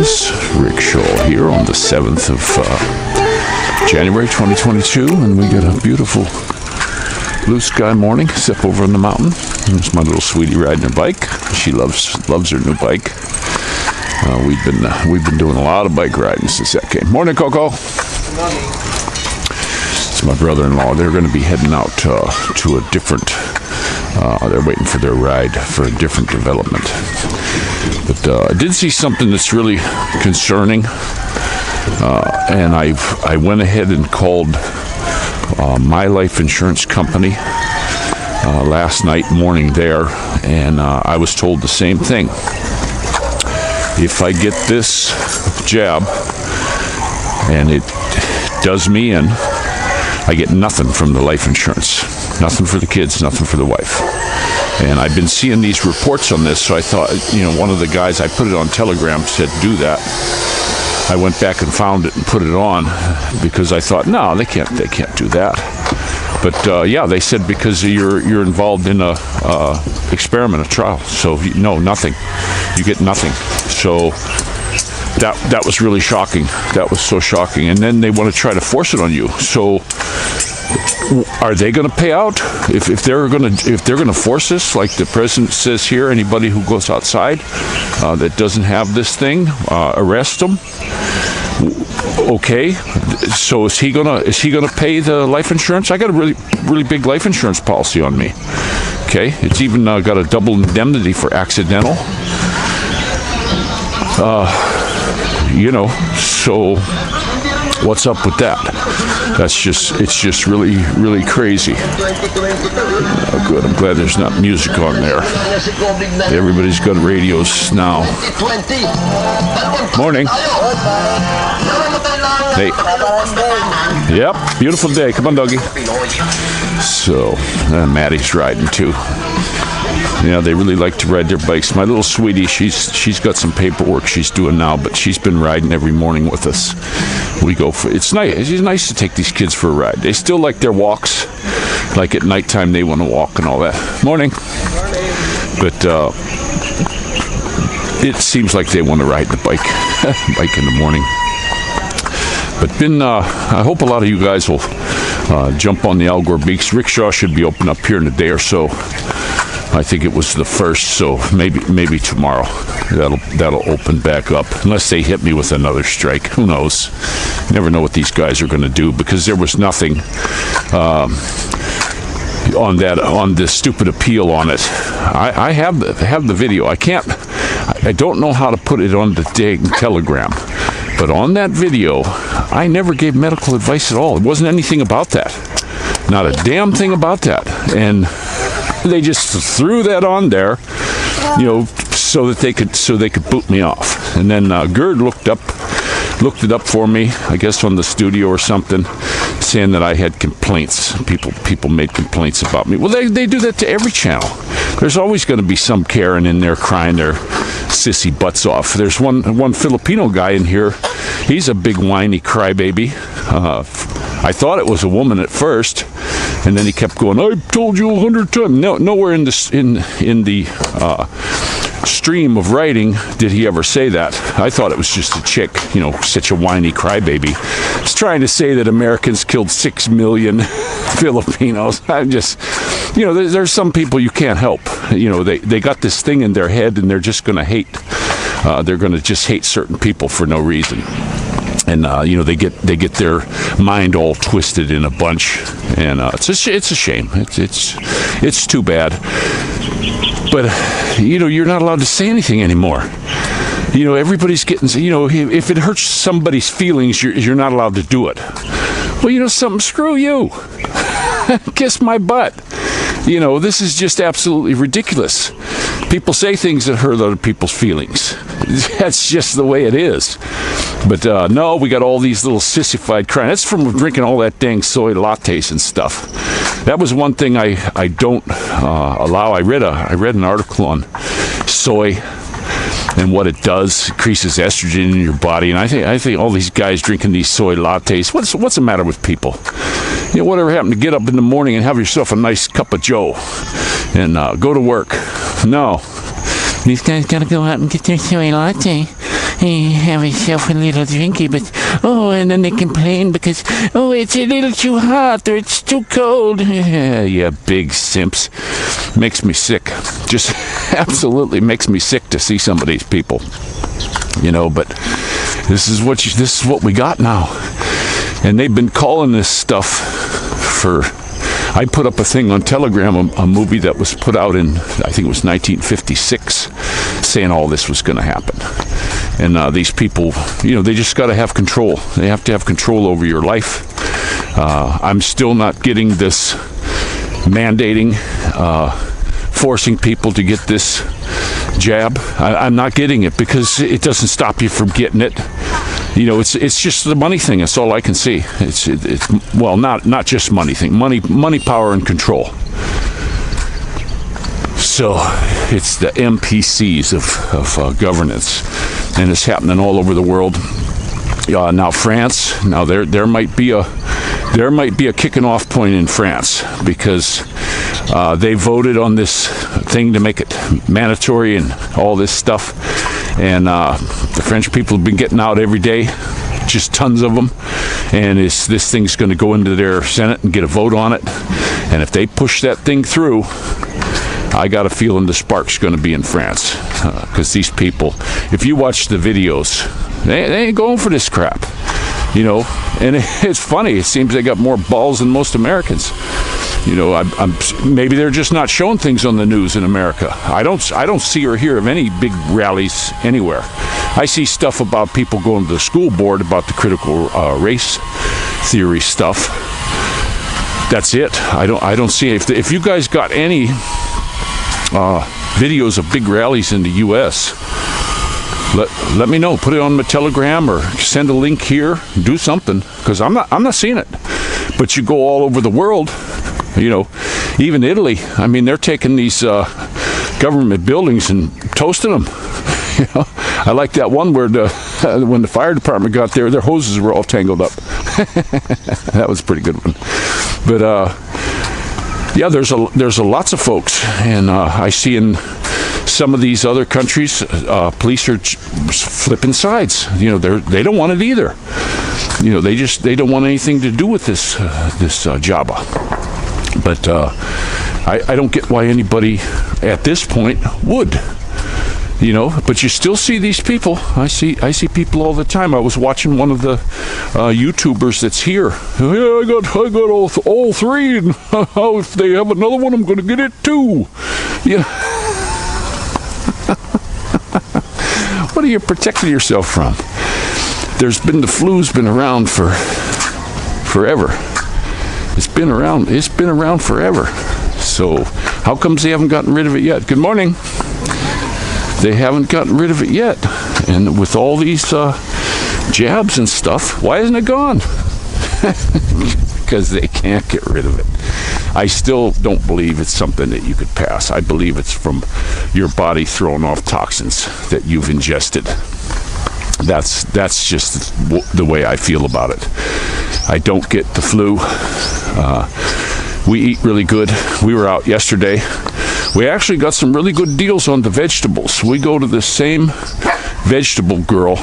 is Rick Shaw here on the 7th of January 2022, and we got a beautiful blue sky morning. Step over on the mountain. There's my little sweetie riding her bike. She loves her new bike. We've been doing a lot of bike riding since that came. Morning, Coco. It's my brother-in-law. They're going to be heading out to a different. They're waiting for their ride for a different development. But I did see something that's really concerning, and I went ahead and called my life insurance company last morning there, and I was told the same thing. If I get this jab and it does me in, I get nothing from the life insurance. Nothing for the kids, nothing for the wife. And I've been seeing these reports on this, so I thought, one of the guys, I put it on Telegram, said do that. I went back and found it and put it on because I thought, no, they can't do that. But yeah, they said because you're involved in a experiment, a trial. So no, nothing. You get nothing. So that was really shocking. That was so shocking. And then they want to try to force it on you. So are they going to pay out if they're going to force this, like the president says here? Anybody who goes outside that doesn't have this thing, arrest them. Okay, so is he gonna pay the life insurance? I got a really big life insurance policy on me. Okay, it's even got a double indemnity for accidental. So what's up with that? It's just really crazy. Oh, good. I'm glad there's not music on there. Everybody's got radios now. Morning. Hey. Yep. Beautiful day. Come on, doggy. So, Maddie's riding too. Yeah, they really like to ride their bikes. My little sweetie, she's got some paperwork she's doing now, but she's been riding every morning with us. We go for it's nice. It's nice to take these kids for a ride. They still like their walks. Like at nighttime, they want to walk and all that. Morning. But it seems like they want to ride the bike in the morning. But I hope a lot of you guys will jump on the Al Gore Beaks. Rick Shaw should be open up here in a day or so. I think it was the 1st, so maybe tomorrow that'll open back up, unless they hit me with another strike. Who knows? You never know what these guys are going to do, because there was nothing on this stupid appeal on it. I have the video. I don't know how to put it on the dang Telegram, but on that video, I never gave medical advice at all. It wasn't anything about that. Not a damn thing about that. And they just threw that on there, so they could boot me off. And then Gerd looked it up for me, I guess on the studio or something, saying that I had complaints. People made complaints about me. Well, they do that to every channel. There's always going to be some Karen in there crying their sissy butts off. There's one Filipino guy in here. He's a big whiny crybaby. I thought it was a woman at first. And then he kept going, I told you 100 times. Nowhere in the stream of writing did he ever say that. I thought it was just a chick, such a whiny crybaby. He's trying to say that Americans killed 6 million Filipinos. I'm just, there's some people you can't help. They got this thing in their head, and they're just going to hate. They're going to just hate certain people for no reason. And they get their mind all twisted in a bunch, and it's a shame. It's too bad. But you're not allowed to say anything anymore. Everybody's getting. If it hurts somebody's feelings, you're not allowed to do it. Well, something. Screw you. Kiss my butt. This is just absolutely ridiculous. People say things that hurt other people's feelings. That's just the way it is. But no, we got all these little sissified crying. That's from drinking all that dang soy lattes and stuff. That was one thing I don't allow. I read an article on soy and what it does. Increases estrogen in your body. And I think all these guys drinking these soy lattes. What's the matter with people? Whatever happened to get up in the morning and have yourself a nice cup of Joe and go to work? No. These guys gotta go out and get their soy latte have yourself a little drinky, but and then they complain because it's a little too hot or it's too cold. Yeah, big simps. Makes me sick. Just absolutely makes me sick to see some of these people. But this is what we got now. And they've been calling this stuff for. I put up a thing on Telegram, a movie that was put out in, I think it was 1956, saying all this was going to happen. And these people, they just got to have control. They have to have control over your life. I'm still not getting this mandating, forcing people to get this jab. I'm not getting it because it doesn't stop you from getting it. It's just the money thing. That's all I can see. It's not just money thing. Money, power, and control. So it's the MPCs of governance, and it's happening all over the world. Now France. Now there might be a kicking off point in France because they voted on this thing to make it mandatory and all this stuff. And the French people have been getting out every day, just tons of them. And this thing's going to go into their Senate and get a vote on it. And if they push that thing through, I got a feeling the spark's going to be in France. Because these people, if you watch the videos, they ain't going for this crap. And it's funny. It seems they got more balls than most Americans. Maybe they're just not showing things on the news in America. I don't see or hear of any big rallies anywhere. I see stuff about people going to the school board about the critical race theory stuff. That's it. I don't see it. If you guys got any videos of big rallies in the U.S., let me know. Put it on my Telegram or send a link here. Do something, because I'm not seeing it. But you go all over the world. Even Italy. I mean, they're taking these government buildings and toasting them. I like that one where when the fire department got there, their hoses were all tangled up. That was a pretty good one. But there's lots of folks, and I see in some of these other countries, police are flipping sides. They don't want it either. They don't want anything to do with this Jabba. But I don't get why anybody at this point would. But you still see these people. I see people all the time. I was watching one of the YouTubers that's here. Yeah, I got all three, and if they have another one, I'm going to get it too. What are you protecting yourself from? The flu's been around for forever. It's been around forever. So how comes they haven't gotten rid of it yet? Good morning. They haven't gotten rid of it yet. And with all these jabs and stuff, why isn't it gone? Because they can't get rid of it. I still don't believe it's something that you could pass. I believe it's from your body throwing off toxins that you've ingested. That's just the way I feel about it. I don't get the flu. We eat really good. We were out yesterday. We actually got some really good deals on the vegetables. We go to the same vegetable girl,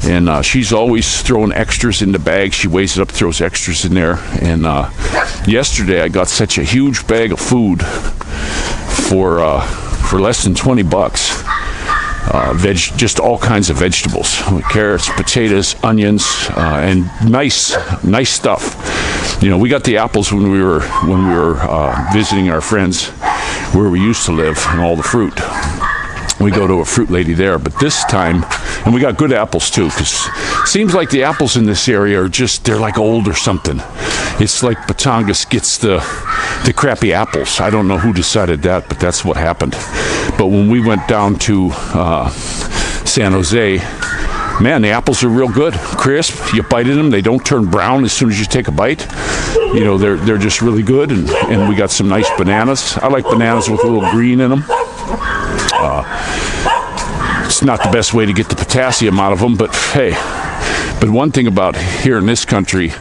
and she's always throwing extras in the bag. She weighs it up, throws extras in there. And yesterday I got such a huge bag of food for less than $20. Just all kinds of vegetables, carrots, potatoes, onions, and nice stuff. We got the apples when we were visiting our friends where we used to live, and all the fruit. We go to a fruit lady there, but this time, and we got good apples too, because it seems like the apples in this area are they're like old or something. It's like Batangas gets the crappy apples. I don't know who decided that, but that's what happened. But when we went down to San Jose, man, the apples are real good, crisp. You bite in them, they don't turn brown as soon as you take a bite. They're just really good, and we got some nice bananas. I like bananas with a little green in them. It's not the best way to get the potassium out of them, but hey. But one thing about here in this country,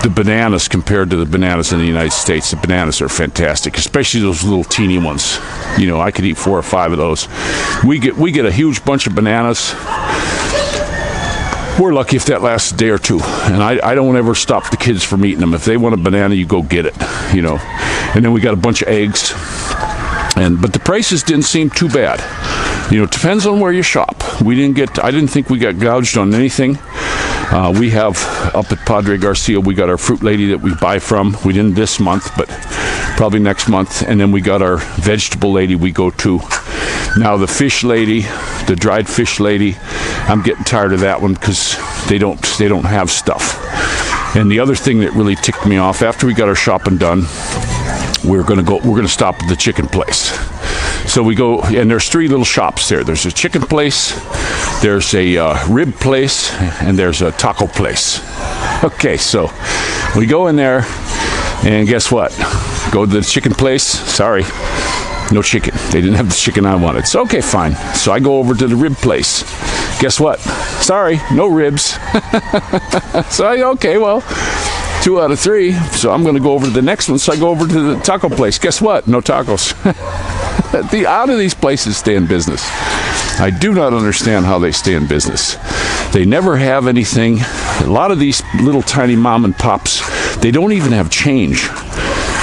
the bananas compared to the bananas in the United States. The bananas are fantastic, especially those little teeny ones. You know, I could eat 4 or 5 of those. We get a huge bunch of bananas. We're lucky if that lasts a day or two, and I don't ever stop the kids from eating them. If they want a banana, you go get it, you know. And then we got a bunch of eggs, but the prices didn't seem too bad. You know, it depends on where you shop. I didn't think we got gouged on anything. We have up at Padre Garcia, we got our fruit lady that we buy from. We didn't this month, but probably next month. And then we got our vegetable lady we go to. Now the fish lady, the dried fish lady, I'm getting tired of that one because they don't have stuff. And the other thing that really ticked me off, after we got our shopping done, we're gonna stop at the chicken place. So we go, and there's 3 little shops there. There's a chicken place, there's a rib place, and there's a taco place. Okay, so we go in there, and guess what? Go to the chicken place. Sorry, no chicken. They didn't have the chicken I wanted. So okay, fine. So I go over to the rib place. Guess what? Sorry, no ribs. So okay, well, 2 out of 3. So I'm going to go over to the next one. So I go over to the taco place. Guess what? No tacos. How do these places stay in business? I do not understand how they stay in business. They never have anything. A lot of these little tiny mom and pops, they don't even have change.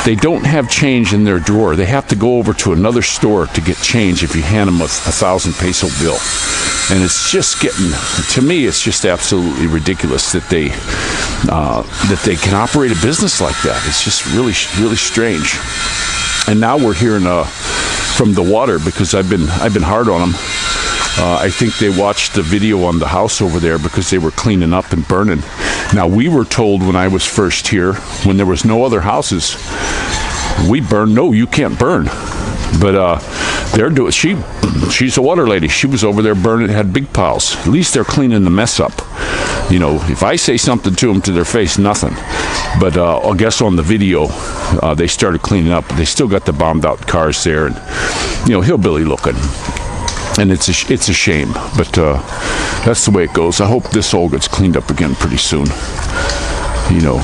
They don't have change in their drawer. They have to go over to another store to get change if you hand them a 1,000 peso bill. And it's just to me, it's just absolutely ridiculous that they can operate a business like that. It's just really, really strange. And now we're hearing from the water, because I've been hard on them. I think they watched the video on the house over there because they were cleaning up and burning. Now, we were told when I was first here, when there was no other houses, we burn. No, you can't burn. But they're doing. She's a water lady. She was over there burning. Had big piles. At least they're cleaning the mess up. You know, if I say something to them to their face, nothing. But I guess on the video, they started cleaning up. They still got the bombed out cars there, and you know, hillbilly looking. And it's a shame, but that's the way it goes. I hope this all gets cleaned up again pretty soon. You know,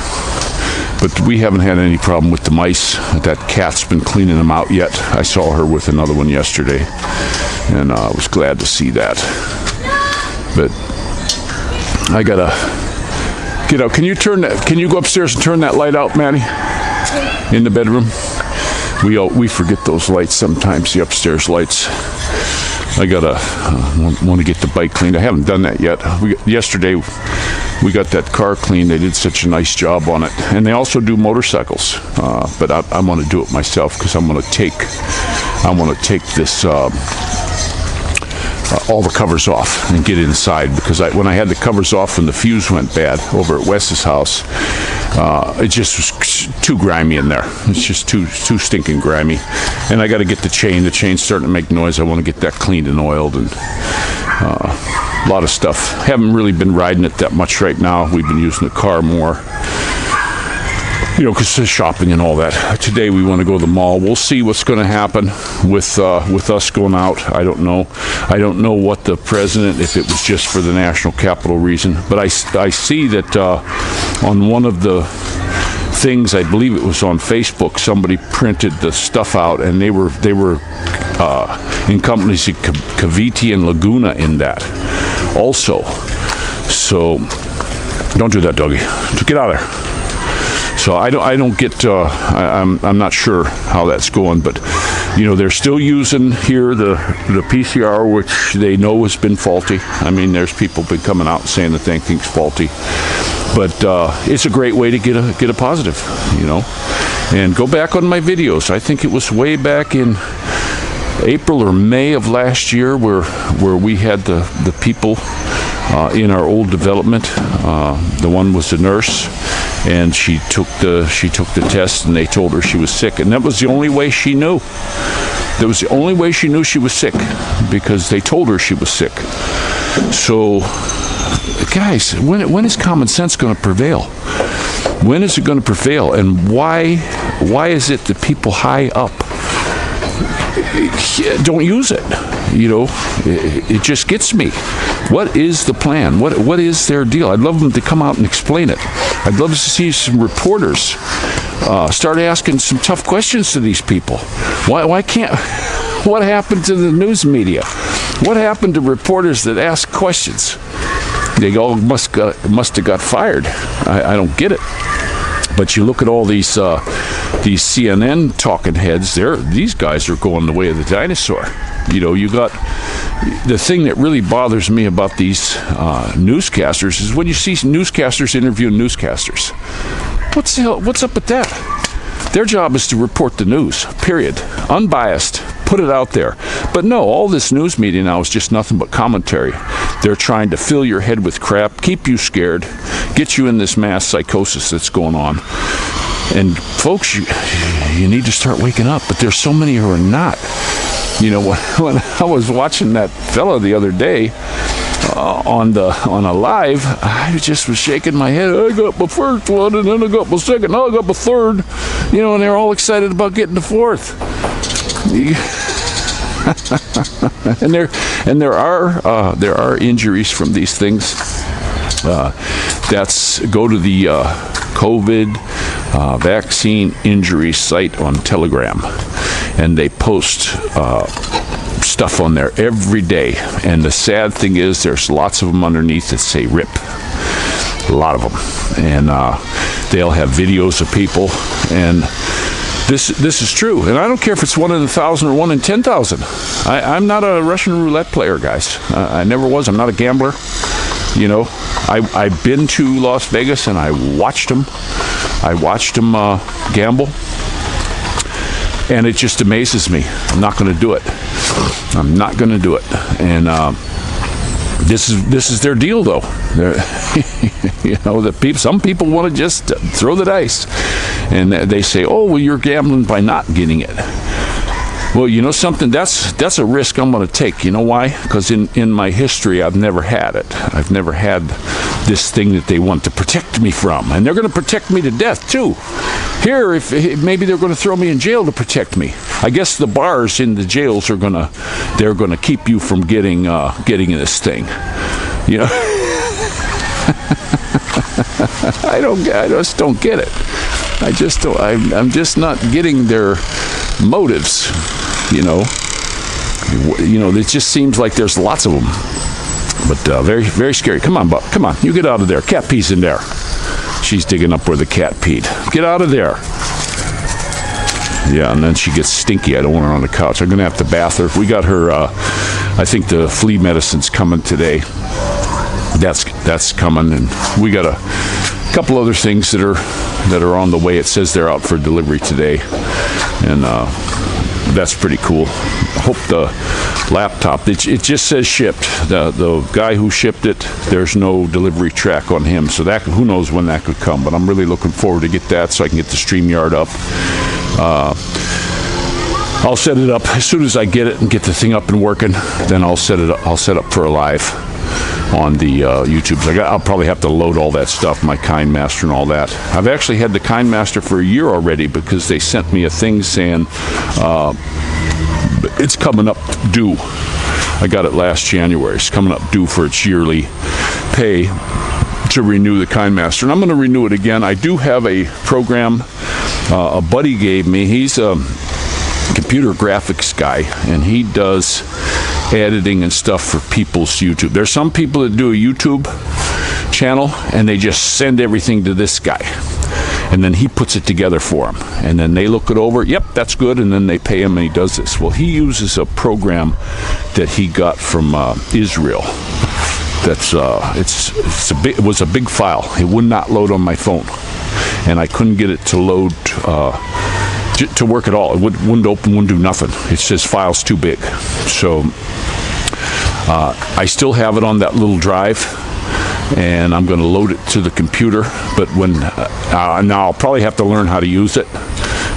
but we haven't had any problem with the mice. That cat's been cleaning them out yet. I saw her with another one yesterday, and I was glad to see that. But I gotta get out. Can you go upstairs and turn that light out, Maddie? In the bedroom. We forget those lights sometimes, the upstairs lights. I gotta want to get the bike cleaned. I haven't done that yet. Yesterday we got that car cleaned. They did such a nice job on it, and they also do motorcycles. But I want to do it myself because I want to take this all the covers off and get inside, because when I had the covers off when the fuse went bad over at Wes's house, it just was too grimy in there. It's just too stinking grimy. And I got to get the chain. The chain's starting to make noise. I want to get that cleaned and oiled, and a lot of stuff. Haven't really been riding it that much right now. We've been using the car more, you know, because of shopping and all that. Today we want to go to the mall. We'll see what's going to happen with us going out. I don't know. I don't know what the president, if it was just for the national capital reason. But I see that on one of the things, I believe it was on Facebook, somebody printed the stuff out, and they were in companies like Cavite and Laguna in that also. So don't do that, doggy. Get out of there. So I don't get. I'm not sure how that's going, but you know, they're still using here the PCR, which they know has been faulty. I mean, there's people been coming out and saying the thing's faulty, but it's a great way to get a positive, you know. And go back on my videos. I think it was way back in April or May of last year where we had the people in our old development. The one was a nurse, and she took the test, and they told her she was sick, and that was the only way she knew. That was the only way she knew she was sick, because they told her she was sick. So, guys, when is common sense going to prevail? When is it going to prevail? And why is it that people high up don't use it? it just gets me. What is the plan? What is their deal? I'd love them to come out and explain it. I'd love to see some reporters start asking some tough questions to these people. Why can't? What happened to the news media? What happened to reporters that ask questions? They all must have got fired. I don't get it. But you look at all these CNN talking heads. These guys are going the way of the dinosaur. You got the thing that really bothers me about these newscasters is when you see newscasters interviewing newscasters. What's up with that? Their job is to report the news. Period. Unbiased. Put it out there. But no, all this news media now is just nothing but commentary. They're trying to fill your head with crap, keep you scared, get you in this mass psychosis that's going on. And folks, you need to start waking up. But there's so many who are not. When I was watching that fella the other day on a live, I just was shaking my head. I got my first one, and then I got my second. Now I got my third. And they're all excited about getting the fourth. and there are injuries from these things. Go to the COVID vaccine injury site on Telegram, and they post stuff on there every day. And the sad thing is, there's lots of them underneath that say RIP. A lot of them, and they'll have videos of people and. This is true, and I don't care if it's 1 in 1,000 or 1 in 10,000. I'm not a Russian roulette player, guys. I never was. I'm not a gambler. I've been to Las Vegas and I watched them. Gamble, and it just amazes me. I'm not going to do it. I'm not going to do it. And this is their deal, though. Some people want to just throw the dice. And they say, oh, well, you're gambling by not getting it. Well, something, that's a risk I'm going to take. You know why? Because in my history, I've never had it. I've never had this thing that they want to protect me from. And they're going to protect me to death, too. Here, if maybe they're going to throw me in jail to protect me. I guess the bars in the jails they're going to keep you from getting this thing. I just don't get it. I just don't. I'm just not getting their motives. It just seems like there's lots of them, but very, very scary. Come on, Buck. Come on, you get out of there. Cat pee's in there. She's digging up where the cat peed. Get out of there. Yeah, and then she gets stinky. I don't want her on the couch. I'm gonna have to bath her. We got her. I think the flea medicine's coming today. That's coming, and we got a couple other things that are on the way. It says they're out for delivery today, and that's pretty cool. I hope the laptop, it just says shipped. The guy who shipped it, there's no delivery track on him, so that who knows when that could come. But I'm really looking forward to get that so I can get the StreamYard up. I'll set it up as soon as I get it and get the thing up and working. Then I'll set up for a live on the YouTube. I'll probably have to load all that stuff, my KineMaster and all that. I've actually had the KineMaster for a year already because they sent me a thing saying it's coming up due. I got it last January. It's coming up due for its yearly pay to renew the KineMaster, and I'm going to renew it again. I do have a program a buddy gave me. He's a computer graphics guy, and he does editing and stuff for people's YouTube. There's some people that do a YouTube channel and they just send everything to this guy, and then he puts it together for them, and then they look it over. Yep, that's good, and then they pay him and he does this. Well, he uses a program that he got from Israel. That's it was a big file. It would not load on my phone, and I couldn't get it to load to work at all. It wouldn't open, wouldn't do nothing. It says file's too big. So I still have it on that little drive, and I'm going to load it to the computer. But now I'll probably have to learn how to use it.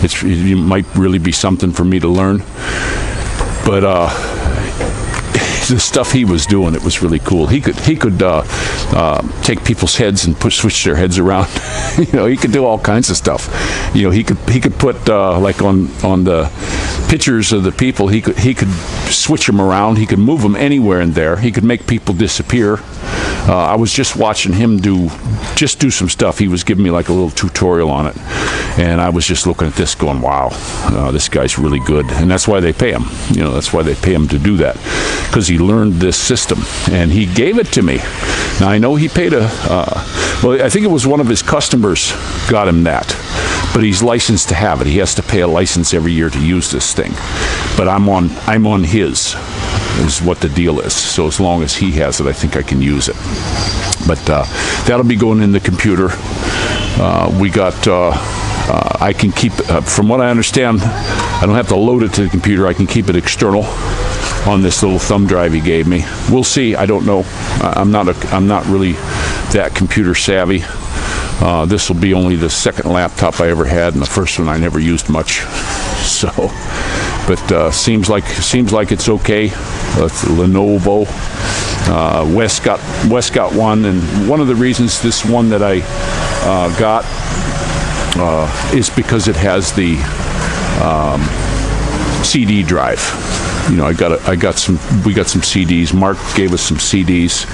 It might really be something for me to learn. But the stuff he was doing, it was really cool. He could take people's heads and switch their heads around. He could do all kinds of stuff. He could put like on the pictures of the people. He could switch them around. He could move them anywhere in there. He could make people disappear. I was just watching him do some stuff. He was giving me like a little tutorial on it, and I was just looking at this going, wow, this guy's really good. And that's why they pay him. You know, that's why they pay him to do that, because he learned this system and he gave it to me. Now I know he paid well, I think it was one of his customers got him that, but he's licensed to have it. He has to pay a license every year to use this thing. But I'm on his, is what the deal is. So as long as he has it, I think I can use it. But that'll be going in the computer. We got, I can keep, from what I understand, I don't have to load it to the computer. I can keep it external on this little thumb drive he gave me. We'll see. I don't know. I'm not really that computer savvy. This will be only the second laptop I ever had, and the first one I never used much. So, but seems like it's okay. It's Lenovo. Wes got one, and one of the reasons this one that I got is because it has the CD drive. You know, we got some CDs. Mark gave us some CDs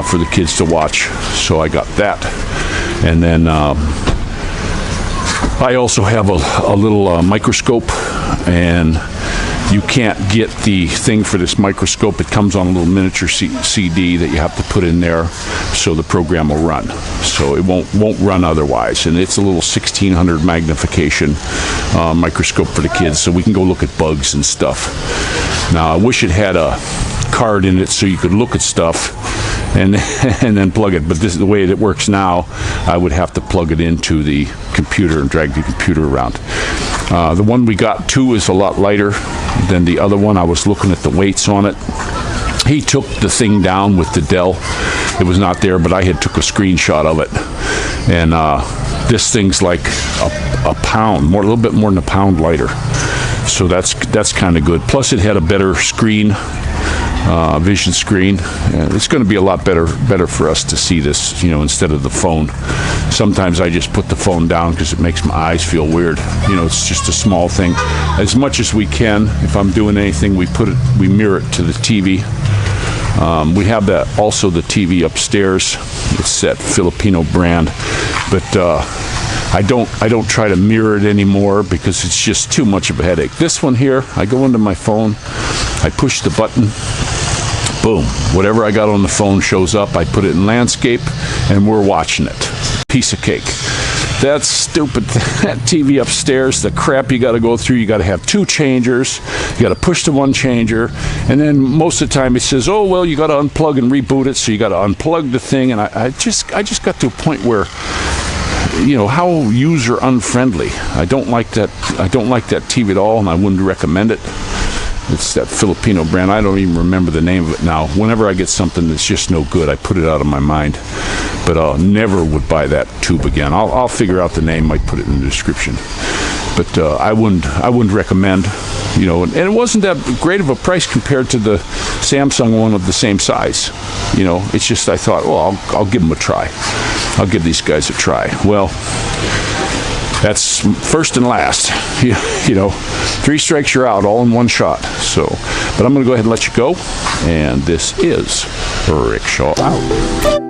for the kids to watch, so I got that. And then I also have a little microscope, and you can't get the thing for this microscope. It comes on a little miniature CD that you have to put in there so the program will run. So it won't run otherwise. And it's a little 1600 magnification microscope for the kids, so we can go look at bugs and stuff. Now I wish it had a card in it so you could look at stuff and then plug it. But this is the way it works now. I would have to plug it into the computer and drag the computer around. The one we got too is a lot lighter than the other one. I was looking at the weights on it. He took the thing down with the Dell. It was not there, but I had took a screenshot of it. And this thing's like a pound, a little bit more than a pound lighter. So that's kind of good. Plus it had a better screen. Vision screen. It's going to be a lot better for us to see this, you know, instead of the phone. Sometimes I just put the phone down because it makes my eyes feel weird. You know, it's just a small thing. As much as we can, if I'm doing anything, we mirror it to the TV. We have also the TV upstairs. It's that Filipino brand, but I don't try to mirror it anymore because it's just too much of a headache. This one here, I go into my phone, I push the button, boom, whatever I got on the phone shows up. I put it in landscape and we're watching it. Piece of cake. That stupid that TV upstairs, the crap you got to go through. You got to have two changers. You got to push the one changer, and then most of the time it says, "Oh well, you got to unplug and reboot it." So you got to unplug the thing, and I just got to a point where, you know, how user unfriendly. I don't like that TV at all, and I wouldn't recommend it. It's that Filipino brand. I don't even remember the name of it now. Whenever I get something that's just no good, I put it out of my mind. But I never would buy that tube again. I'll figure out the name. Might put it in the description. But I wouldn't recommend. You know, and it wasn't that great of a price compared to the Samsung one of the same size. You know, it's just I thought, well, I'll give them a try. I'll give these guys a try. Well, that's first and last. You know, 3 strikes you're out, all in one shot. So, but I'm going to go ahead and let you go. And this is Rickshaw out.